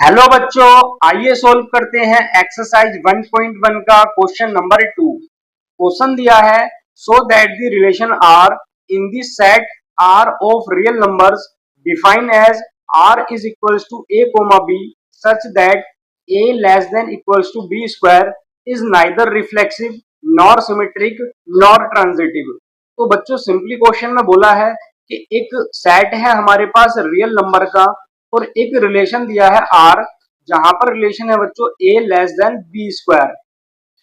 Hello बच्चों, आइए solve करते हैं एक्सरसाइज 1.1 का क्वेश्चन नंबर 2। क्वेश्चन दिया है so that the relation R in the set R of real numbers define as R is equals to a comma b such that a less than equals to b square is neither reflexive nor symmetric nor transitive. तो बच्चों simply question में बोला है कि एक set है हमारे पास real number का और एक रिलेशन दिया है आर, जहां पर रिलेशन है बच्चों ए लेस देन बी स्क्वायर।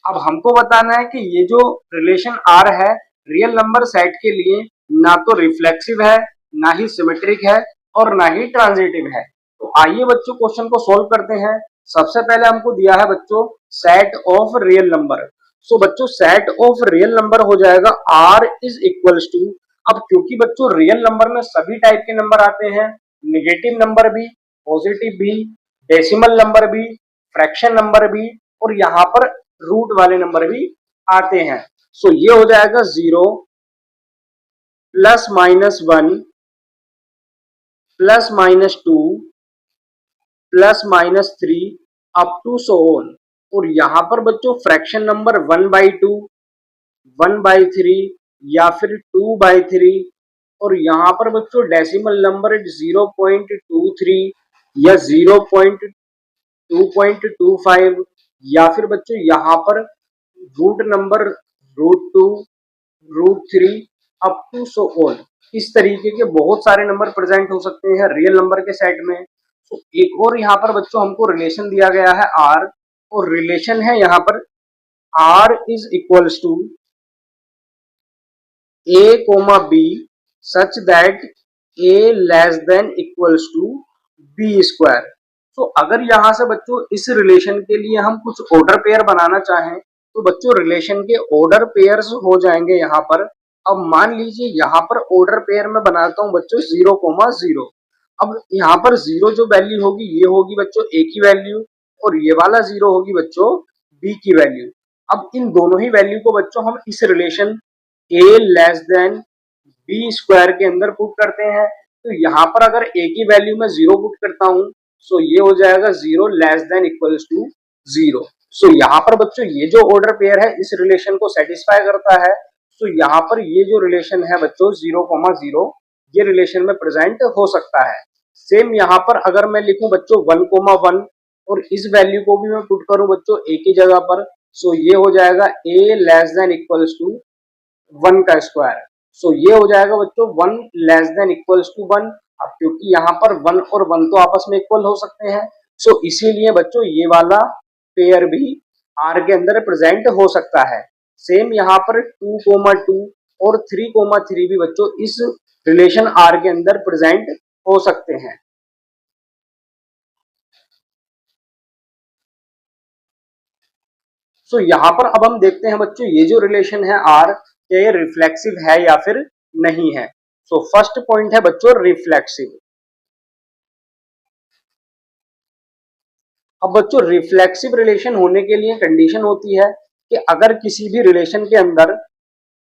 अब हमको बताना है कि ये जो रिलेशन आर है रियल नंबर सेट के लिए ना तो रिफ्लेक्सिव है, ना ही सिमेट्रिक है और ना ही ट्रांजिटिव है। तो आइए बच्चों क्वेश्चन को सोल्व करते हैं। सबसे पहले हमको दिया है बच्चों सेट ऑफ रियल नंबर। सो बच्चों सेट ऑफ रियल नंबर हो जाएगा आर इज इक्वल्स टू, अब क्योंकि बच्चों रियल नंबर में सभी टाइप के नंबर आते हैं, निगेटिव नंबर भी, पॉजिटिव भी, डेसिमल नंबर भी, फ्रैक्शन नंबर भी और यहाँ पर रूट वाले नंबर भी आते हैं। सो ये हो जाएगा 0 plus minus 1 plus minus 2 plus minus 3 up to so on. और यहाँ पर बच्चों फ्रैक्शन नंबर 1/2, 1/3 या फिर 2/3 और यहाँ पर बच्चों डेसिमल नंबर 0.23 या 0.225 या फिर बच्चों यहाँ पर root number √2, √3 up to so on. इस तरीके के बहुत सारे नंबर प्रेजेंट हो सकते हैं रियल नंबर के सेट में। तो एक और यहाँ पर बच्चों हमको रिलेशन दिया गया है आर, और रिलेशन है यहाँ पर R is equals to a comma b such that a less than equals to b square. तो अगर यहाँ से बच्चों इस रिलेशन के लिए हम कुछ ऑर्डर पेयर बनाना चाहें तो बच्चों रिलेशन के ऑर्डर पेयर्स हो जाएंगे यहाँ पर। अब मान लीजिए यहाँ पर ऑर्डर पेयर में बनाता हूँ बच्चों 0,0। अब यहाँ पर 0 जो वैल्यू होगी ये होगी बच्चों ए की वैल्यू और ये वाला 0 होगी बच्चों बी की वैल्यू। अब इन दोनों ही वैल्यू को बच्चों हम इस रिलेशन ए लेस देन बी स्क्वायर के अंदर पुट करते हैं। तो यहाँ पर अगर ए की वैल्यू में 0 पुट करता हूँ सो ये हो जाएगा 0 लेस देन इक्वल्स टू 0। सो यहाँ पर बच्चों ये जो ऑर्डर पेयर है इस रिलेशन को सेटिस्फाई करता है। तो यहाँ पर ये जो रिलेशन है बच्चों 0,0 ये रिलेशन में प्रेजेंट हो सकता है। सेम यहाँ पर अगर मैं लिखूं बच्चों 1,1 और इस वैल्यू को भी मैं पुट करूं बच्चों ए की जगह पर, सो ये हो जाएगा ए लेस देन इक्वल्स टू 1 का स्क्वायर। सो ये हो जाएगा बच्चों 1 लेस देन इक्वल्स टू 1। अब क्योंकि यहाँ पर 1 और 1 तो आपस में इक्वल हो सकते हैं, सो इसीलिए बच्चों ये वाला पेयर भी आर के अंदर प्रेजेंट हो सकता है। सेम यहाँ पर 2,2 और 3,3 भी बच्चों इस रिलेशन आर के अंदर प्रेजेंट हो सकते हैं। सो यहाँ पर अब हम देखते हैं बच्चों ये जो रिलेशन है आर, क्या ये रिफ्लेक्सिव है या फिर नहीं है। सो फर्स्ट पॉइंट है बच्चों रिफ्लेक्सिव। अब बच्चों रिफ्लेक्सिव रिलेशन होने के लिए कंडीशन होती है कि अगर किसी भी रिलेशन के अंदर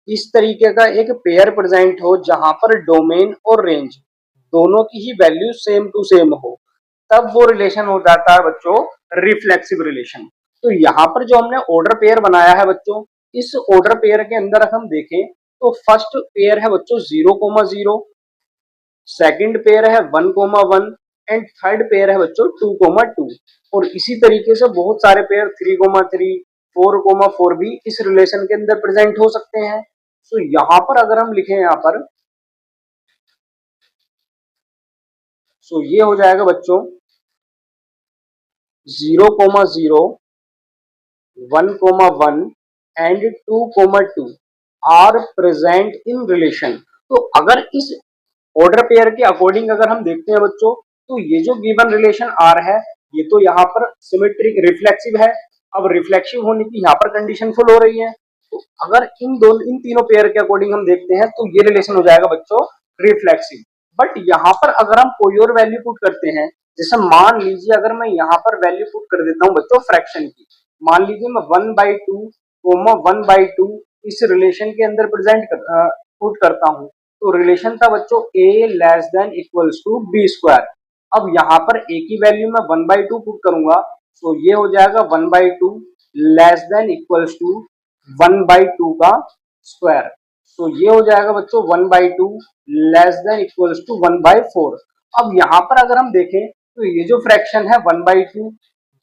इस तरीके का एक पेयर प्रेजेंट हो जहां पर डोमेन और रेंज दोनों की ही वैल्यू सेम टू सेम हो, तब वो रिलेशन हो जाता है बच्चों रिफ्लेक्सिव रिलेशन। तो यहाँ पर जो हमने ऑर्डर पेयर बनाया है बच्चों, इस ऑर्डर पेयर के अंदर अगर हम देखें तो फर्स्ट पेयर है बच्चों 0,0, सेकंड पेयर है 1,1 एंड थर्ड पेयर है बच्चों 2,2। और इसी तरीके से बहुत सारे पेयर 3,3, 4,4 भी इस रिलेशन के अंदर प्रेजेंट हो सकते हैं। तो यहाँ पर अगर हम लिखें यहाँ पर, सो ये हो जाएगा बच्चों 0,0, 1,1 and 2,2 are present in relation. तो अगर इस ऑर्डर पेयर के अकॉर्डिंग अगर हम देखते हैं बच्चों, तो ये जो गिवन रिलेशन आर है ये तो यहाँ पर सिमेट्रिक रिफ्लेक्सिव है। अब रिफ्लेक्सिव होने की यहाँ पर कंडीशन फुल हो रही है। तो अगर इन तीनों पेयर के अकॉर्डिंग हम देखते हैं तो ये रिलेशन हो जाएगा बच्चों रिफ्लेक्सिव। बट यहाँ पर अगर हम कोई और वैल्यू पुट करते हैं, जैसे मान लीजिए अगर मैं यहाँ पर वैल्यू पुट कर देता हूँ बच्चों फ्रैक्शन की, मान लीजिए मैं 1/2, 1/2 इस रिलेशन के अंदर पुट करता हूँ, तो रिलेशन था बच्चों a less than equals to b square. अब यहाँ पर a की वैल्यू मैं 1/2 पुट करूंगा, तो ये हो जाएगा 1/2 लेस देन इक्वल्स टू 1/2 का स्क्वायर। तो ये हो जाएगा बच्चों 1/2 लेस देन इक्वल्स टू 1/4। अब यहाँ पर अगर हम देखें तो ये जो फ्रैक्शन है 1/2,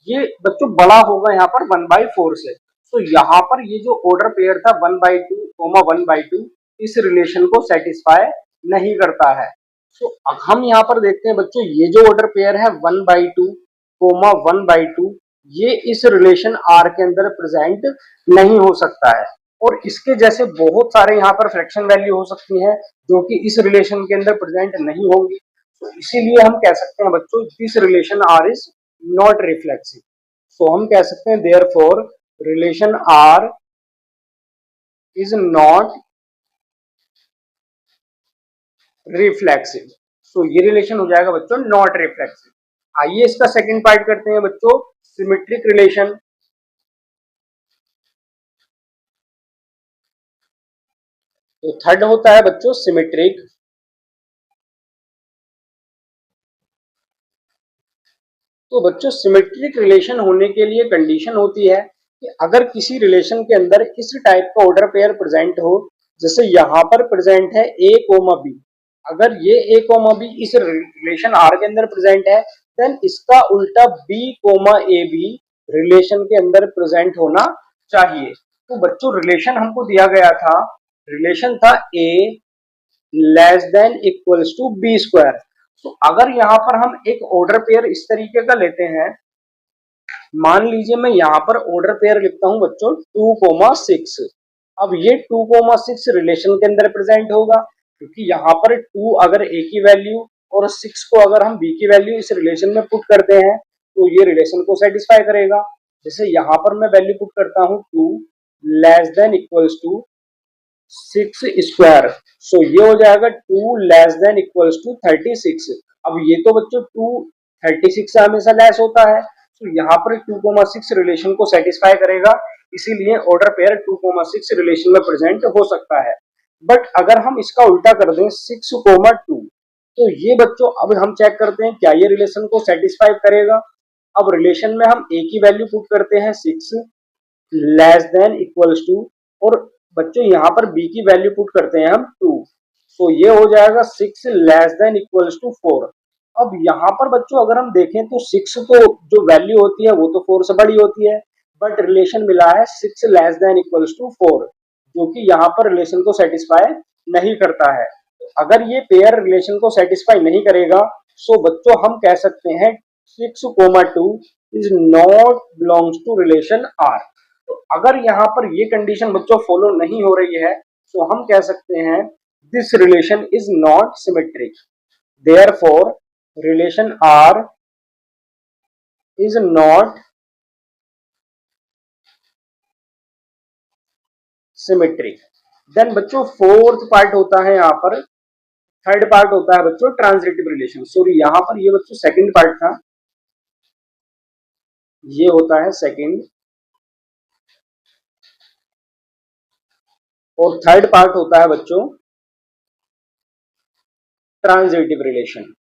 ये बच्चों बड़ा होगा यहाँ पर 1/4 से। तो यहाँ पर ये जो ऑर्डर पेयर था 1/2, 1/2 इस रिलेशन को सेटिस्फाई नहीं करता है। तो अब हम यहाँ पर देखते हैं बच्चों, ये जो ऑर्डर पेयर है 1/2, 1/2 ये इस रिलेशन आर के अंदर प्रेजेंट नहीं हो सकता है। और इसके जैसे बहुत सारे यहाँ पर फ्रैक्शन वैल्यू हो सकती हैं जो कि इस रिलेशन के अंदर प्रेजेंट नहीं होंगी। तो इसीलिए हम कह सकते हैं बच्चों, this relation R is not reflexive. तो हम कह सकते हैं therefore relation R is not reflexive. तो ये रिलेशन हो जाएगा बच्चों नॉट रिफ्लेक्सिव। आइए इसका सेकंड पार्ट करते हैं बच्चों, सिमेट्रिक रिलेशन। तो थर्ड होता है बच्चों सिमेट्रिक। तो बच्चों सिमेट्रिक रिलेशन होने के लिए कंडीशन होती है कि अगर किसी रिलेशन के अंदर इस टाइप का ऑर्डर पेयर प्रेजेंट हो, जैसे यहाँ पर प्रेजेंट है a कोमा बी, अगर ये a कोमा बी इस रिलेशन R के अंदर प्रेजेंट है, देन इसका उल्टा b comma a b relation के अंदर प्रेजेंट होना चाहिए। तो बच्चों रिलेशन हमको दिया गया था, रिलेशन था a less than equals to b square. तो अगर यहाँ पर हम एक ऑर्डर पेयर इस तरीके का लेते हैं, मान लीजिए मैं यहाँ पर ऑर्डर पेयर लिखता हूं बच्चों 2,6। अब ये 2,6 रिलेशन के अंदर प्रेजेंट होगा, क्योंकि यहाँ पर 2 अगर a की वैल्यू और 6 को अगर हम b की वैल्यू इस रिलेशन में पुट करते हैं तो ये रिलेशन को सेटिस्फाई करेगा। जैसे यहाँ पर मैं वैल्यू पुट करता हूँ 2 less than equals to 6 square. सो ये हो जाएगा 2 लेस देन इक्वल्स टू 36। अब ये तो बच्चों 2 36 से हमेशा लेस होता है, तो यहाँ पर 2,6 रिलेशन को सेटिस्फाई करेगा, इसीलिए ऑर्डर पेयर 2,6 रिलेशन में प्रेजेंट हो सकता है। बट अगर हम इसका उल्टा कर दें 6,2, तो ये बच्चों अब हम चेक करते हैं क्या ये रिलेशन को सेटिस्फाई करेगा। अब रिलेशन में हम a की वैल्यू पुट करते हैं 6 लेस देन इक्वल्स टू, और बच्चों यहाँ पर b की वैल्यू पुट करते हैं हम 2, तो ये हो जाएगा 6 लेस देन इक्वल्स टू 4। अब यहाँ पर बच्चों अगर हम देखें तो 6 तो जो वैल्यू होती है वो तो 4 से बड़ी होती है, बट रिलेशन मिला है 6 लेस देन इक्वल्स टू 4, जो कि यहाँ पर रिलेशन को सेटिस्फाई नहीं करता है। तो अगर ये पेयर रिलेशन को सेटिस्फाई नहीं करेगा, सो बच्चों हम कह सकते हैं 6,2 is not belongs to relation R. तो अगर यहाँ पर ये कंडीशन बच्चों फॉलो नहीं हो रही है, तो हम कह सकते हैं this relation is not symmetric, therefore relation R is not symmetric। Then बच्चों फोर्थ पार्ट होता है यहाँ पर, थर्ड पार्ट होता है बच्चों ट्रांजिटिव रिलेशन। सॉरी यहाँ पर ये बच्चों सेकंड पार्ट था, ये होता है सेकंड, और थर्ड पार्ट होता है बच्चों ट्रांजिटिव रिलेशन।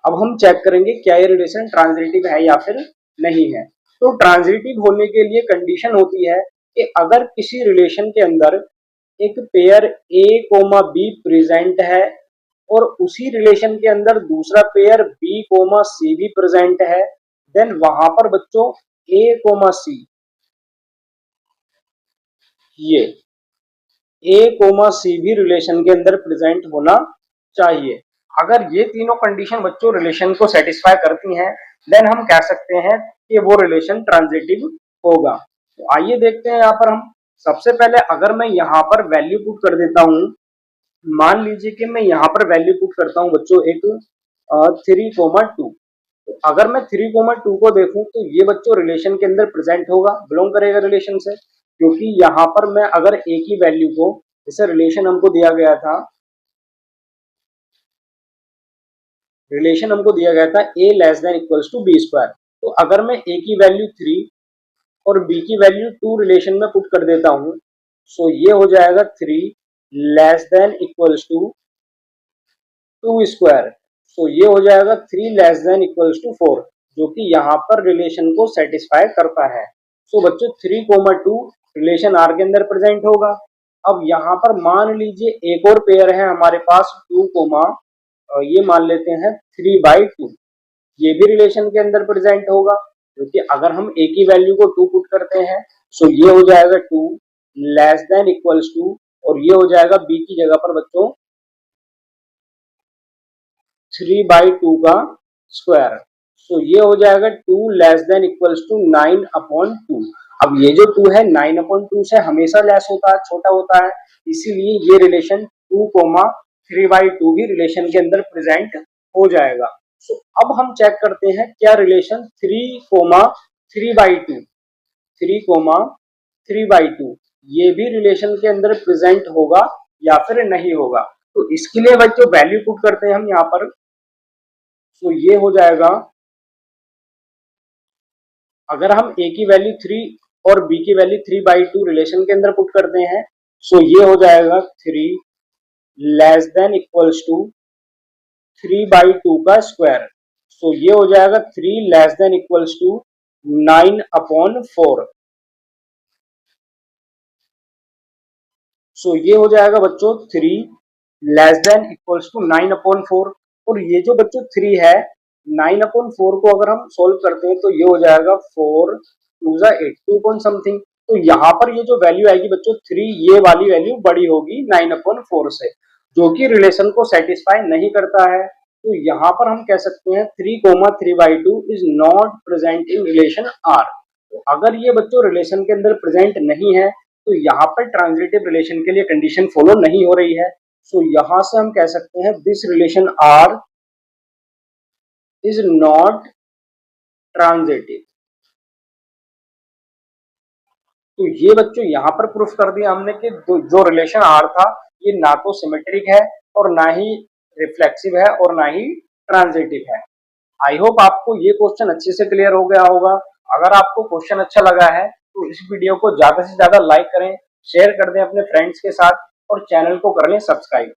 अब हम चेक करेंगे क्या ये रिलेशन ट्रांजिटिव है या फिर नहीं है। तो ट्रांजिटिव होने के लिए कंडीशन होती है कि अगर किसी रिलेशन के अंदर एक pair a comma b present है और उसी रिलेशन के अंदर दूसरा पेयर b कोमा सी भी प्रेजेंट है, देन वहां पर बच्चों a कोमा सी, ये a कोमा सी भी रिलेशन के अंदर प्रेजेंट होना चाहिए। अगर ये तीनों कंडीशन बच्चों रिलेशन को सेटिस्फाई करती हैं, देन हम कह सकते हैं कि वो रिलेशन ट्रांजिटिव होगा। तो आइए देखते हैं यहाँ पर हम सबसे पहले अगर मैं यहाँ पर वैल्यू पुट कर देता हूँ, मान लीजिए कि मैं यहाँ पर वैल्यू पुट करता हूँ बच्चों एक 3,2। तो अगर मैं 3,2 को देखूं तो ये बच्चों रिलेशन के अंदर प्रेजेंट होगा, बिलोंग करेगा रिलेशन से, क्योंकि यहाँ पर मैं अगर a की वैल्यू को, जैसे रिलेशन हमको दिया गया था, रिलेशन हमको दिया गया था a less than equals to b square. तो अगर मैं a की वैल्यू 3 और b की वैल्यू 2 रिलेशन में पुट कर देता हूं, सो ये हो जाएगा 3 less than equals to 2 square. तो ये हो जाएगा 3 लेस देन इक्वल्स टू 4, जो कि यहाँ पर रिलेशन को सेटिस्फाई करता है। सो बच्चों 3,2 रिलेशन आर के अंदर प्रेजेंट होगा। अब यहाँ पर मान लीजिए एक और पेयर है हमारे पास 2, ये मान लेते हैं 3/2, ये भी रिलेशन के अंदर प्रेजेंट होगा, क्योंकि अगर हम ए की वैल्यू को 2 पुट करते हैं, सो ये हो जाएगा 2 लेस देन इक्वल्स टू, और ये हो जाएगा बी की जगह पर बच्चों 3/2 का स्क्वायर। सो ये हो जाएगा 2 लेस देन इक्वल्स टू 9/2। अब ये जो 2 है 9/2 से हमेशा लेस होता है, छोटा होता है, इसीलिए ये रिलेशन 2, 3/2 भी रिलेशन के अंदर प्रेजेंट हो जाएगा। सो अब हम चेक करते हैं क्या रिलेशन 3,3/2 3,3/2 ये भी रिलेशन के अंदर प्रेजेंट होगा या फिर नहीं होगा। तो इसके लिए बच्चों वैल्यू पुट करते हैं हम यहाँ पर। तो ये हो जाएगा, अगर हम a की वैल्यू 3 और b की वैल्यू 3/2 रिलेशन के अंदर पुट करते हैं, सो ये हो जाएगा 3 लेस देन इक्वल्स टू 3/2 का स्क्वायर। सो ये हो जाएगा 3 लेस देन इक्वल्स टू 9/4। सो ये हो जाएगा बच्चों 3 लेस देन इक्वल्स टू 9/4। और ये जो बच्चों 3 है 9/4 को अगर हम सोल्व करते हैं तो ये हो जाएगा 4 2 8 2 पॉइंट समथिंग। तो यहाँ पर ये जो वैल्यू आएगी बच्चों 3, ये वाली वैल्यू बड़ी होगी 9/4 से, जो कि रिलेशन को सेटिस्फाई नहीं करता है। तो यहाँ पर हम कह सकते हैं 3,3/2 is not present in relation R. तो अगर ये बच्चों रिलेशन के अंदर प्रेजेंट नहीं है तो यहाँ पर ट्रांजिटिव रिलेशन के लिए कंडीशन फॉलो नहीं हो रही है। सो यहां से हम कह सकते हैं this relation R is not transitive. तो ये बच्चों यहाँ पर प्रूफ कर दिया हमने कि जो रिलेशन आर था ये ना तो सिमेट्रिक है और ना ही रिफ्लेक्सिव है और ना ही ट्रांजिटिव है। आई होप आपको ये क्वेश्चन अच्छे से क्लियर हो गया होगा। अगर आपको क्वेश्चन अच्छा लगा है तो इस वीडियो को ज्यादा से ज्यादा लाइक करें, शेयर कर दें अपने फ्रेंड्स के साथ और चैनल को कर लें सब्सक्राइब।